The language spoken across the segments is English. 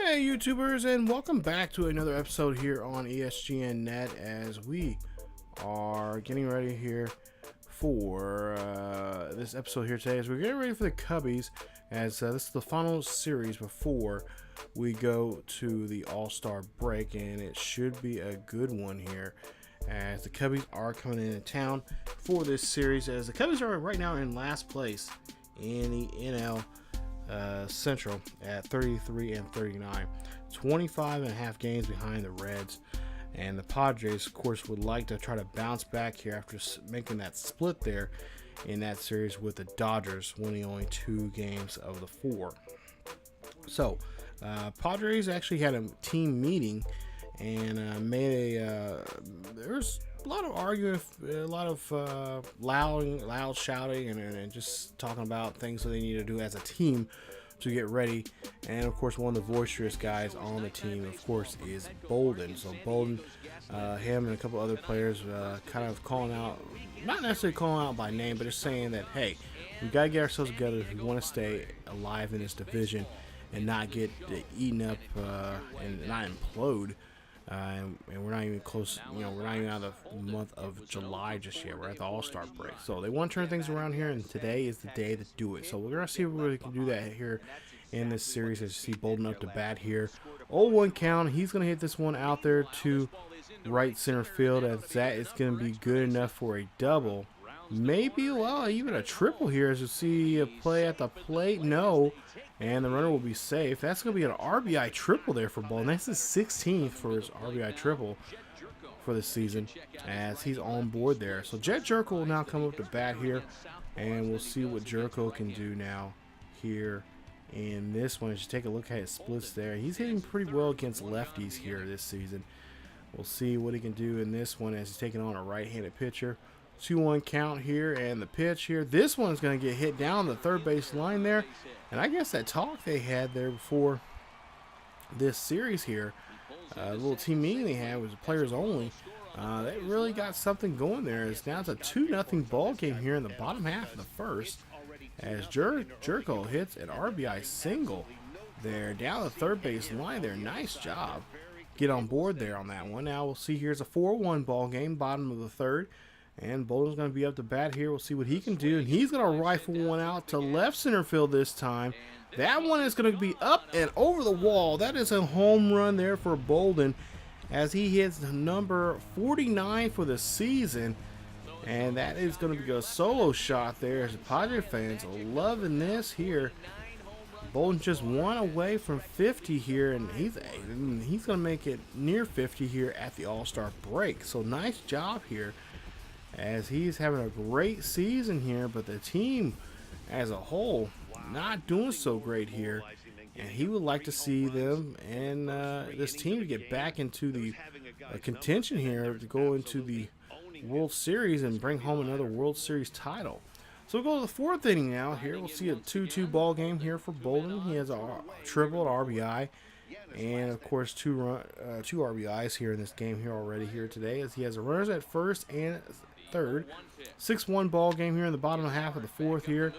Hey YouTubers, and welcome back to another episode here on ESGNet as we are getting ready here for this episode here today as we're getting ready for the Cubbies as this is the final series before we go to the All-Star break, and it should be a good one here as the Cubbies are coming into town for this series as the Cubbies are right now in last place in the NL Central at 33 and 39, 25 and a half games behind the Reds, and the Padres of course would like to try to bounce back here after making that split there in that series with the Dodgers winning only 2 games of the 4. So Padres actually had a team meeting and made there's a lot of arguing, a lot of loud shouting and just talking about things that they need to do as a team to get ready. And of course, one of the boisterous guys on the team, of course, is Bolden. So Bolden, him and a couple other players kind of calling out, not necessarily calling out by name, but just saying that, hey, we got to get ourselves together if we want to stay alive in this division and not get eaten up and not implode. And we're not even close, we're not even out of the month of July just yet. We're at the All-Star break. So they want to turn things around here, and today is the day to do it. So we're going to see if we can do that here in this series. As you see Bolden up to bat here. 0-1 count. He's going to hit this one out there to right center field, as that is going to be good enough for a double. Maybe, well, even a triple here as you see a play at the plate. No. And the runner will be safe. That's going to be an RBI triple there for Bolden. That's his 16th for his RBI triple for this season as he's on board there. So Jet Jerko will now come up to bat here, and we'll see what Jerko can do now here in this one. As you take a look at his splits there, he's hitting pretty well against lefties here this season. We'll see what he can do in this one as he's taking on a right-handed pitcher. 2-1 count here, and the pitch here. This one's going to get hit down the third base line there. And I guess that talk they had there before this series here, a little team meeting they had was players only. They really got something going there. It's now it's a 2-0 ball game here in the bottom half of the first as Jerko hits an RBI single there down the third base line there. Nice job. Get on board there on that one. Now we'll see here's a 4-1 ball game, bottom of the third. And Bolden's going to be up to bat here. We'll see what he can do. And he's going to rifle one out to left center field this time. That one is going to be up and over the wall. That is a home run there for Bolden as he hits number 49 for the season. And that is going to be a solo shot there as the Padres fans are loving this here. Bolden just 1 away from 50 here, and he's going to make it near 50 here at the All-Star break. So nice job here, as he's having a great season here, but the team as a whole not doing so great here, and he would like to see them and this team to get back into the contention here to go into the World Series and bring home another World Series title. So we'll go to the 4th inning now. Here we'll see a 2-2 ball game here for Bolden. He has a triple RBI, and of course two RBIs here in this game here already here today, as he has a runners at first and third. 6-1 ball game here in the bottom half of the 4th here,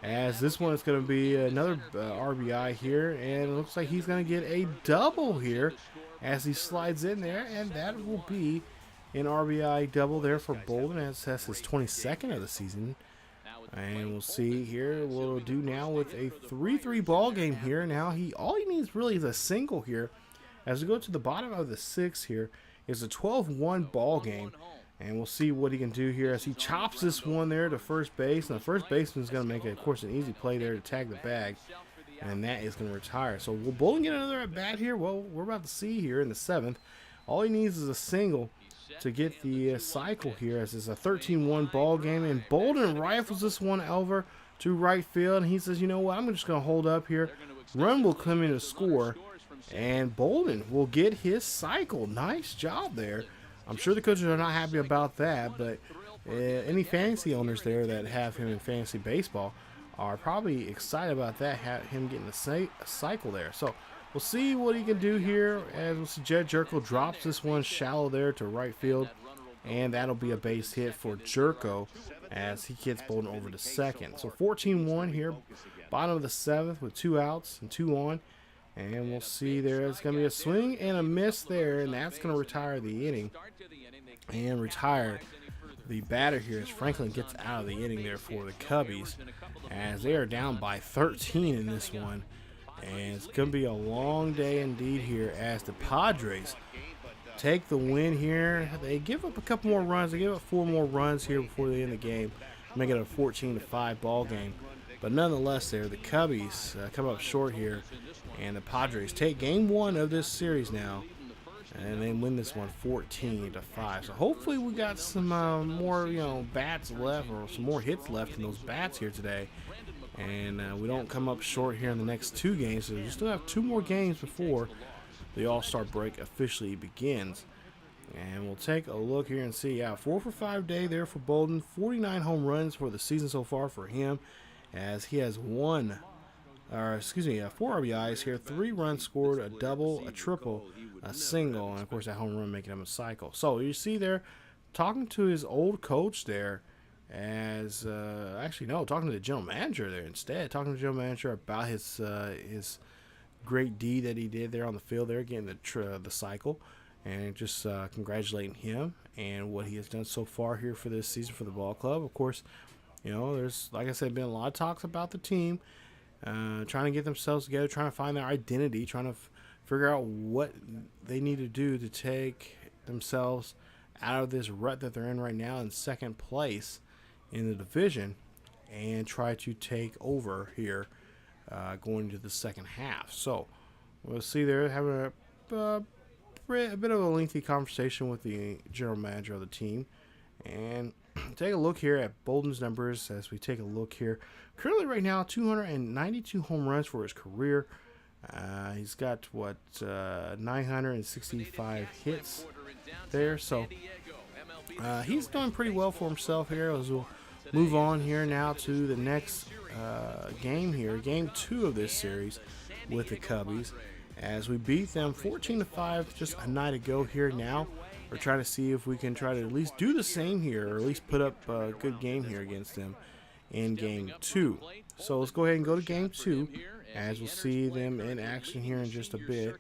as this one is going to be another RBI here, and it looks like he's going to get a double here as he slides in there, and that will be an RBI double there for Bolden, as that's his 22nd of the season. And we'll see here what we'll do now with a 3-3 ball game here. Now all he needs really is a single here. As we go to the bottom of the 6th here, is a 12-1 ball game. And we'll see what he can do here as he chops this one there to first base. And the first baseman is going to make, of course, an easy play there to tag the bag. And that is going to retire. So will Bolden get another at bat here? Well, we're about to see here in the 7th. All he needs is a single to get the cycle here, as it's a 13-1 ball game. And Bolden rifles this one over to right field. And he says, you know what, I'm just going to hold up here. Run will come in to score. And Bolden will get his cycle. Nice job there. I'm sure the coaches are not happy about that, but any fantasy owners there that have him in fantasy baseball are probably excited about that, him getting a cycle there. So we'll see what he can do here, as we'll see Jet Jerko drops this one shallow there to right field, and that'll be a base hit for Jerko as he gets Bolden over to second. So 14-1 here, bottom of the 7th with 2 outs and 2 on. And we'll see there's going to be a swing and a miss there, and that's going to retire the inning and retire the batter here as Franklin gets out of the inning there for the Cubbies, as they are down by 13 in this one. And it's going to be a long day indeed here as the Padres take the win here. They give up a couple more runs. They give up 4 more runs here before they end the game, make it a 14-5 ball game. But nonetheless, there the Cubbies come up short here, and the Padres take game 1 of this series now, and they win this one 14-5. So hopefully we got some more bats left, or some more hits left in those bats here today, and we don't come up short here in the next 2 games. So we still have 2 more games before the All-Star break officially begins. And we'll take a look here and see. 4-for-5 day there for Bolden. 49 home runs for the season so far for him, as he has 4 RBIs here, 3 runs scored, a double, a triple, a single, and of course that home run making him a cycle. So you see there, talking to his old coach there, as talking to the general manager there instead, talking to the general manager about his great deed that he did there on the field there, getting the cycle, and just congratulating him and what he has done so far here for this season for the ball club. Of course, there's, like I said, been a lot of talks about the team trying to get themselves together, trying to find their identity, trying to figure out what they need to do to take themselves out of this rut that they're in right now in second place in the division, and try to take over here going into the second half. So we'll see there, having a bit of a lengthy conversation with the general manager of the team, and take a look here at Bolden's numbers as we take a look here. Currently right now, 292 home runs for his career. He's got 965 hits there, so he's doing pretty well for himself here. As we'll move on here now to the next game here, game 2 of this series with the Cubbies, as we beat them 14-5 just a night ago here. Now we're trying to see if we can try to at least do the same here, or at least put up a good game here against them in game 2. So let's go ahead and go to game 2, as we'll see them in action here in just a bit,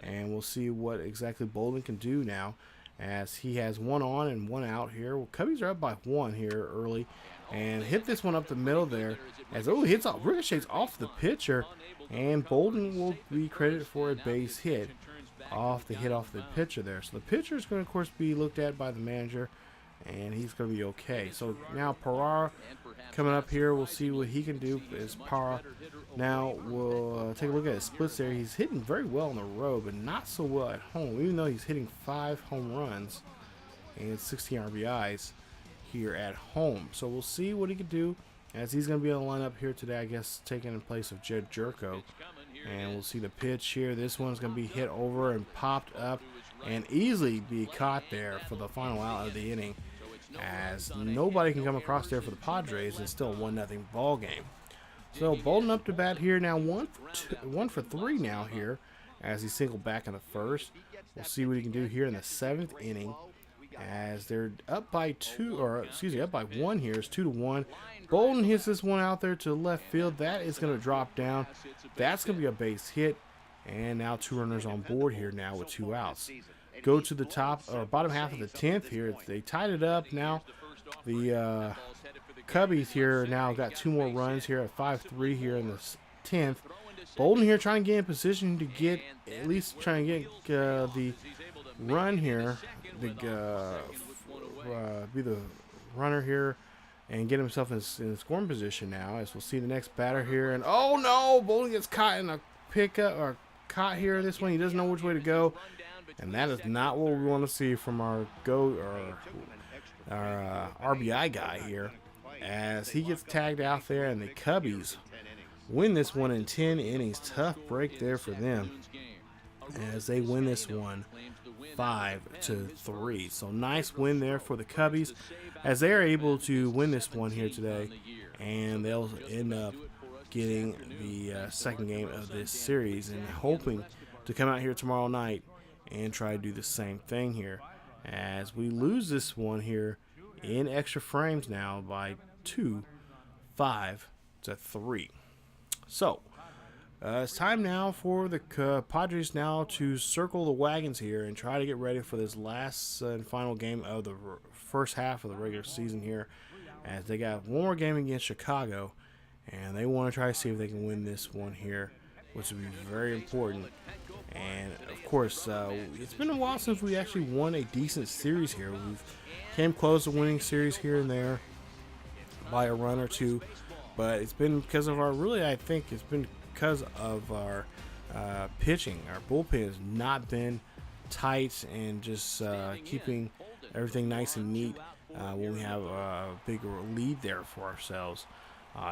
and we'll see what exactly Bolden can do now, as he has 1 on and 1 out here. Well, Cubbies are up by 1 here early, and hit this one up the middle there, as hits off, ricochets off the pitcher, and Bolden will be credited for a base hit off the pitcher there. So the pitcher is going to, of course, be looked at by the manager, and he's going to be okay. So now Parra coming up here, we'll see what he can do. As Parra now will take a look at his splits there. He's hitting very well on the road, but not so well at home, even though he's hitting 5 home runs and 16 RBIs here at home. So we'll see what he can do, as he's going to be on the lineup here today, I guess, taking in place of Jed Jerko. And we'll see the pitch here. This one's going to be hit over and popped up and easily be caught there for the final out of the inning, as nobody can come across there for the Padres. It's still a 1-0 ball game. So Bolden up to bat here now, 1 for 3 now here, as he singled back in the first. We'll see what he can do here in the 7th inning, as they're up by 1 here. It's 2-1. Bolden hits this one out there to left field. That is going to drop down. That's going to be a base hit, and now 2 runners on board here now with 2 outs. Go to the bottom half of the 10th here. They tied it up now. The Cubbies here now got 2 more runs here at 5-3 here in the 10th. Bolden here trying to get in position to get, at least trying to get the run here, be the runner here, and get himself in scoring position now, as we'll see the next batter here. And oh no, Bolden gets caught in a pickup, or caught here. This one, he doesn't know which way to go, and that is not what we want to see from our RBI guy here, as he gets tagged out there, and the Cubbies win this one in 10 innings. Tough break there for them, as they win this one 5-3. So nice win there for the Cubbies, as they are able to win this one here today, and they'll end up getting the second game of this series, and hoping to come out here tomorrow night and try to do the same thing here, as we lose this one here in extra frames now by 5-3. So It's time now for the Padres now to circle the wagons here and try to get ready for this last and final game of the first half of the regular season here, as they got one more game against Chicago, and they want to try to see if they can win this one here, which would be very important. And of course, it's been a while since we actually won a decent series here. We've came close to winning series here and there by a run or two, but it's been because of I think it's been because of our pitching. Our bullpen has not been tight and just keeping everything nice and neat when we have a bigger lead there for ourselves.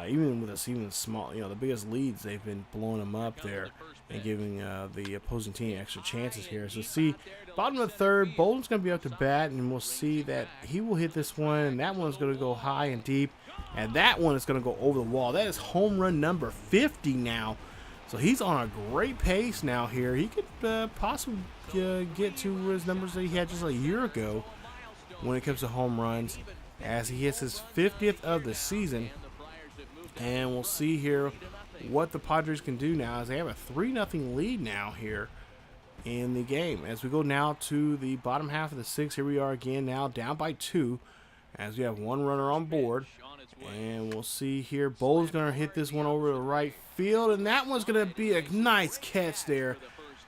Even with us, even small, the biggest leads, they've been blowing them up there and giving the opposing team extra chances here. So see, bottom of the third, Bolden's going to be up to bat, and we'll see that he will hit this one, and that one's going to go high and deep, and that one is going to go over the wall. That is home run number 50 now. So he's on a great pace now here. He could possibly get to his numbers that he had just a year ago when it comes to home runs, as he hits his 50th of the season. And we'll see here what the Padres can do now, as they have a 3-0 lead now here in the game. As we go now to the bottom half of the sixth, here we are again now down by 2, as we have one runner on board. And we'll see here, Bolden's going to hit this one over the right field, and that one's going to be a nice catch there.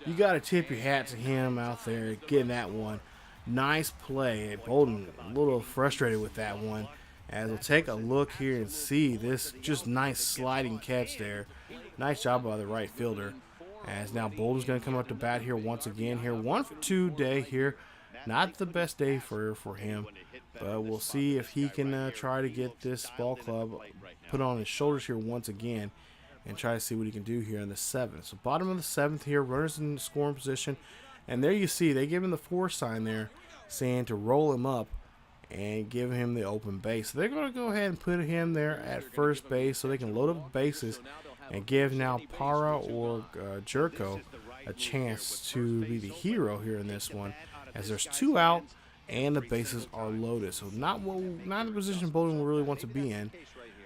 You got to tip your hat to him out there getting that one. Nice play. Bolden a little frustrated with that one. As we'll take a look here and see this just nice sliding catch there. Nice job by the right fielder. As now Bolden's going to come up to bat here once again here. 1 for 2 day here. Not the best day for him. But we'll see if he can try to get this ball club put on his shoulders here once again and try to see what he can do here in the 7th. So bottom of the 7th here, runners in scoring position. And there you see, they give him the 4 sign there saying to roll him up and give him the open base. So they're going to go ahead and put him there at first base so they can load up the bases and give now Para or Jerko a chance to be the hero here in this one, as there's 2 out and the bases are loaded. So not the position Bolden really wants to be in.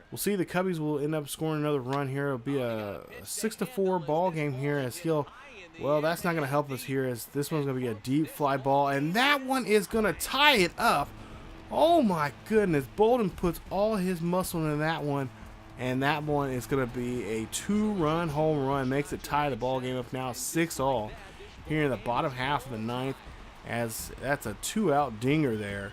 We'll see the Cubbies will end up scoring another run here. It'll be a 6-4 ball game here, as well, that's not going to help us here, as this one's going to be a deep fly ball, and that one is going to tie it up. Oh my goodness, Bolden puts all his muscle into that one, and that one is going to be a 2-run home run. Makes it tie the ball game up now 6-all here in the bottom half of the 9th, as that's a 2-out dinger there.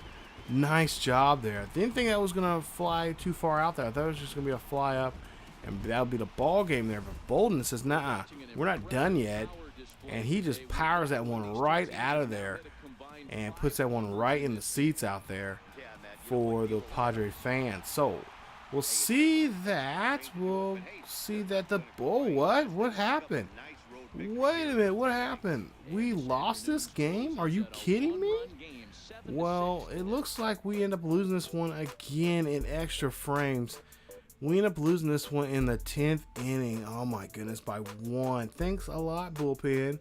Nice job there. Didn't think that was going to fly too far out there. I thought it was just going to be a fly up, and that would be the ball game there. But Bolden says, nah, we're not done yet, and he just powers that one right out of there and puts that one right in the seats out there for the Padre fans. So we'll see that. We'll see that what happened? Wait a minute, what happened? We lost this game? Are you kidding me? Well, it looks like we end up losing this one again in extra frames. We end up losing this one in the 10th inning. Oh my goodness, by 1. Thanks a lot, bullpen.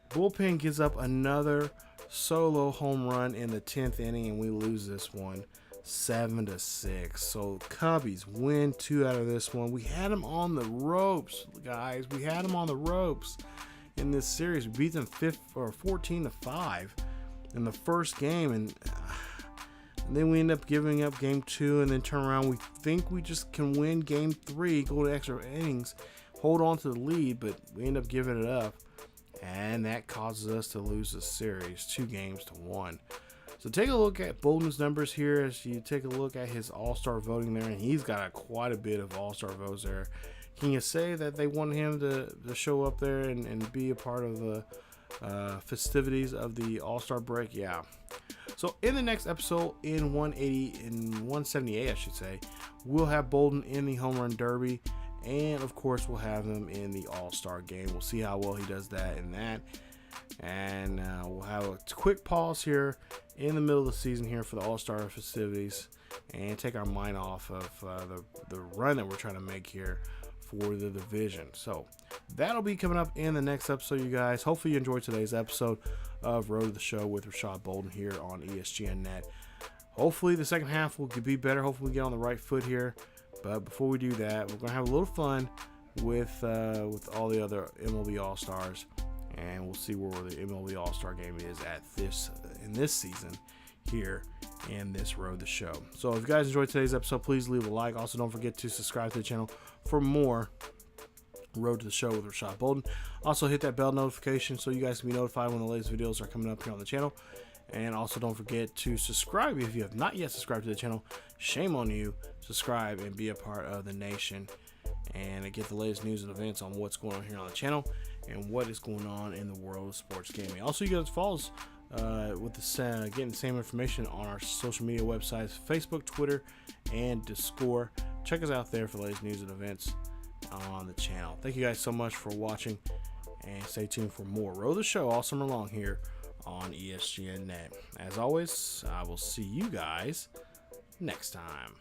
Bullpen gives up another solo home run in the 10th inning, and we lose this one 7-6. So Cubbies win 2 out of this one. We had them on the ropes, guys. We had them on the ropes in this series. We beat them 14-5 in the first game, and then we end up giving up game 2 and then turn around. We think we just can win game 3, go to extra innings, hold on to the lead, but we end up giving it up. And that causes us to lose the series 2-1. So take a look at Bolden's numbers here as you take a look at his all-star voting there. And he's got quite a bit of all-star votes there. Can you say that they want him to show up there and be a part of the festivities of the all-star break? Yeah. So in the next episode, in 178, I should say, we'll have Bolden in the home run derby. And of course, we'll have him in the all-star game. We'll see how well he does that in that. And we'll have a quick pause here in the middle of the season here for the all-star festivities and take our mind off of the run that we're trying to make here for the division. So that'll be coming up in the next episode, you guys. Hopefully you enjoyed today's episode of Road to the Show with Rashad Bolden here on ESGNet. Hopefully the second half will be better. Hopefully we get on the right foot here. But before we do that, we're going to have a little fun with all the other MLB All-Stars, and we'll see where the MLB All-Star game is at in this season here in this Road to Show. So if you guys enjoyed today's episode, please leave a like. Also, don't forget to subscribe to the channel for more Road to the Show with Rashad Bolden. Also, hit that bell notification so you guys can be notified when the latest videos are coming up here on the channel. And also, don't forget to subscribe if you have not yet subscribed to the channel. Shame on you. Subscribe and be a part of the nation, and get the latest news and events on what's going on here on the channel and what is going on in the world of sports gaming. Also, you guys follow us with getting the same information on our social media websites, Facebook, Twitter, and Discord. Check us out there for the latest news and events on the channel. Thank you guys so much for watching, and stay tuned for more Road to the Show all summer long here on ESGNet. As always, I will see you guys next time.